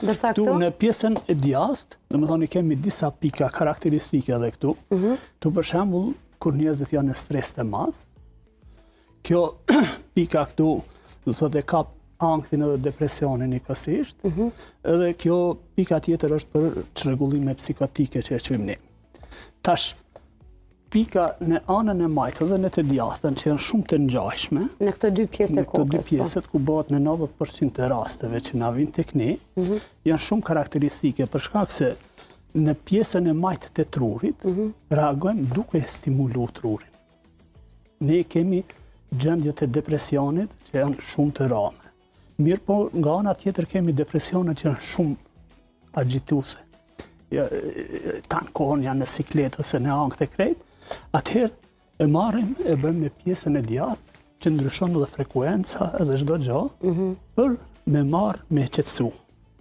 Ndërsa Këtu këtu? në pjesën e djathtë, domethënë kemi disa pika karakteristike edhe këtu. Tu për shembull, kur njerëzit janë në stres të madh, kjo pika këtu, do thotë e kap anktin edhe depresionin njëkohësisht, edhe kjo pika tjetër është për çrregullime psikotike që e quajmë ne. Tash, pika në anën e majtë dhe në të djathtën që janë shumë të ngjashme, Në këto dy pjesë të në këto dy kokës. pjesët ku bëhet në 90% të rasteve që na vijnë tek ne, janë shumë karakteristike për shkak se në pjesën e majtë të trurit reagojmë duke stimulu trurin. Ne kemi gjendjet e depresionit që janë shumë të rame. Mirë po, nga ana tjetër kemi depresionet që janë shumë agjituese. Tanë kohën janë në sikletë ose në ankth të krejt, atëherë e marrim e bëjmë në pjesën e djathtë që ndryshon edhe frekuenca edhe çdo gjë për me marrë me qetësu.